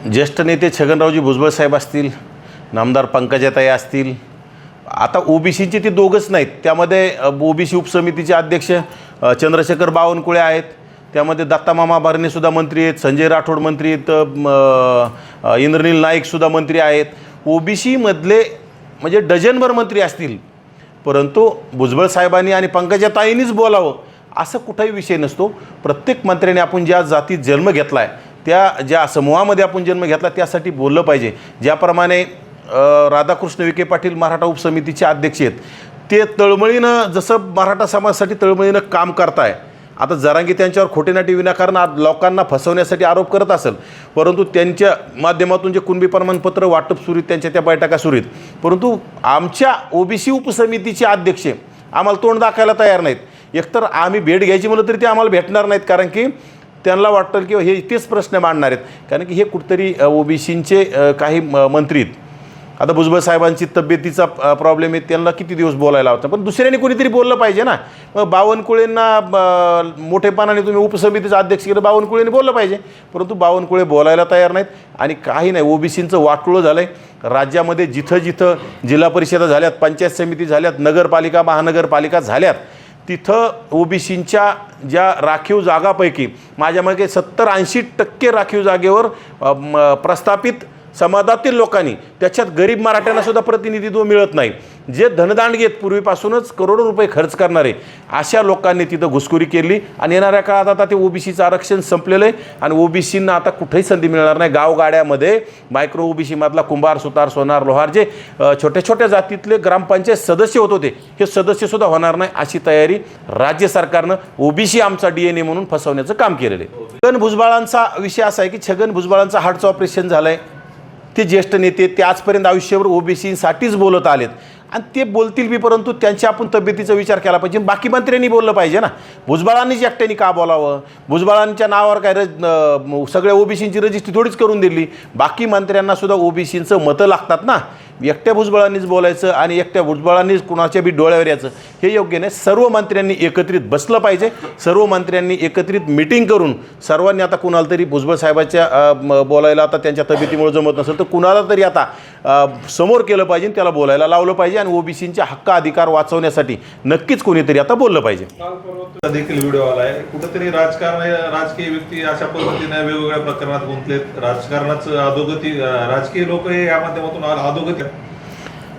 ज्येष्ठ नेते छगनरावजी भुजबळ साहेब असतील, नामदार पंकजाताई असतील, आता ओबीसीचे ते दोघंच नाहीत, त्यामध्ये ओबीसी उपसमितीचे अध्यक्ष चंद्रशेखर बावनकुळे आहेत, त्यामध्ये दत्तामामा भरणेसुद्धा मंत्री आहेत, संजय राठोड मंत्री आहेत, इंद्रनील नाईकसुद्धा मंत्री आहेत. ओबीसीमधले म्हणजे डझनभर मंत्री असतील, परंतु भुजबळ साहेबांनी आणि पंकजाताईंनीच बोलावं असं कुठलाही विषय नसतो. प्रत्येक मंत्र्याने आपण ज्या जातीत जन्म घेतला आहे, त्या ज्या समूहामध्ये आपण जन्म घेतला त्यासाठी बोललं पाहिजे. ज्याप्रमाणे राधाकृष्ण विखे पाटील मराठा उपसमितीचे अध्यक्ष आहेत, ते तळमळीनं जसं मराठा समाजासाठी तळमळीनं काम करताय. आता जरांगी त्यांच्यावर खोटेनाटी विनाकारण लोकांना फसवण्यासाठी आरोप करत असेल, परंतु त्यांच्या माध्यमातून जे कुणबी प्रमाणपत्र वाटप सुरू आहेत, त्यांच्या त्या बैठका सुरू आहेत, परंतु आमच्या ओबीसी उपसमितीचे अध्यक्ष आम्हाला तोंड दाखवायला तयार नाहीत. एकतर आम्ही भेट घ्यायची म्हणलं तरी ते आम्हाला भेटणार नाहीत, कारण की त्यांना वाटतं की हे तेच प्रश्न मांडणार आहेत, कारण की हे कुठंतरी ओबीसींचे काही मंत्री आहेत. आता भुजबळ साहेबांची तब्येतीचा प्रॉब्लेम आहे, त्यांना किती दिवस बोलायला होतं, पण दुसऱ्याने कोणीतरी बोललं पाहिजे ना. मग बावनकुळेंना मोठेपणाने तुम्ही उपसमितीचं अध्यक्ष केलं, बावनकुळेंनी बोललं पाहिजे, परंतु बावनकुळे बोलायला तयार नाहीत. आणि काही नाही, ओबीसींचं वाटोळं झालं आहे राज्यामध्ये. जिथं जिथं जिल्हा परिषदा झाल्यात, पंचायत समिती झाल्यात, नगरपालिका महानगरपालिका झाल्यात, तिथं ओबीसींच्या ज्या राखीव जागापैकी माझ्या मते 70-80% राखीव जागेवर प्रस्थापित समाजातील लोकांनी, त्याच्यात गरीब मराठ्यांनासुद्धा प्रतिनिधित्व मिळत नाही. जे धनदांडगे आहेत, पूर्वीपासूनच करोडो रुपये खर्च करणारे, अशा लोकांनी तिथं घुसखोरी केली. आणि येणाऱ्या काळात आता ते ओबीसीचं आरक्षण संपलेलं आहे आणि ओबीसींना आता कुठेही संधी मिळणार नाही. गावगाड्यामध्ये मायक्रो ओबीसीमधला कुंभार, सुतार, सोनार, लोहार, जे छोट्या छोट्या जातीतले ग्रामपंचायत सदस्य होत होते, हे सदस्यसुद्धा होणार नाही. अशी तयारी राज्य सरकारनं ओबीसी आमचा DNA म्हणून फसवण्याचं काम केलेलं आहे. छगन भुजबळांचा विषय असा आहे की छगन भुजबळांचं हार्टचं ऑपरेशन झालं आहे. ते ज्येष्ठ नेते, ते आजपर्यंत आयुष्यभर ओबीसीसाठीच बोलत आलेत आणि ते बोलतील बी, परंतु त्यांच्या आपण तब्येतीचा विचार केला पाहिजे. बाकी मंत्र्यांनी बोललं पाहिजे ना. भुजबळांनीच एकट्याने का बोलावं? भुजबळांच्या नावावर काय सगळ्या ओबीसींची रजिस्ट्री थोडीच करून दिली. बाकी मंत्र्यांना सुद्धा ओबीसींचं मतं लागतात ना. एकट्या भुजबळांनीच बोलायचं आणि एकट्या भुजबळांनीच कुणाच्या बी डोळ्यावर यायचं, हे योग्य नाही. सर्व मंत्र्यांनी एकत्रित बसलं पाहिजे. सर्व मंत्र्यांनी एकत्रित मिटिंग करून सर्वांनी, आता कुणाला तरी भुजबळ साहेबाच्या बोलायला आता त्यांच्या तब्येतीमुळे जमत नसेल तर कुणाला तरी आता समोर केलं पाहिजे, त्याला बोलायला लावलं पाहिजे आणि ओबीसींचे हक्क अधिकार वाचवण्यासाठी नक्कीच कोणीतरी आता बोललं पाहिजे. देखील व्हिडिओ आलाय, कुठेतरी राजकीय व्यक्ती अशा पद्धतीने वेगवेगळ्या प्रकरणात गुंतलेत. राजकारणाचं अधोगती, राजकीय लोक हे या माध्यमातून अधोगती.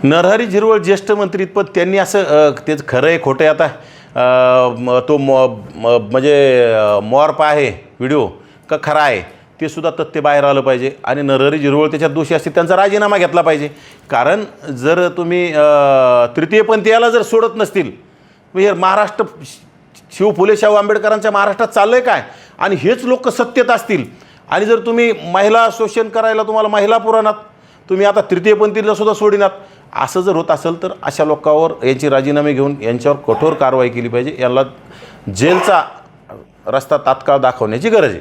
नरहरी झिरवळ ज्येष्ठ मंत्रीपद त्यांनी असं, तेच खरं आहे खोटं आहे आता, तो म्हणजे मॉर्प आहे व्हिडिओ का खरा आहे ते सुद्धा तथ्य बाहेर आलं पाहिजे. आणि नरहरी झिरवळ त्याच्यात दोषी असतील, त्यांचा राजीनामा घेतला पाहिजे. कारण जर तुम्ही तृतीयपंथीयाला जर सोडत नसतील, हे महाराष्ट्र शिव फुले शाहू आंबेडकरांच्या महाराष्ट्रात चाललं आहे काय? आणि हेच लोक सत्तेत असतील आणि जर तुम्ही महिला शोषण करायला, तुम्हाला महिला पुराणात तुम्ही आता तृतीयपंथीला सुद्धा सोडिनात, असं जर होत असेल तर अशा लोकांवर यांची राजीनामे घेऊन यांच्यावर कठोर कारवाई केली पाहिजे. यांना जेलचा रस्ता तात्काळ दाखवण्याची गरज आहे.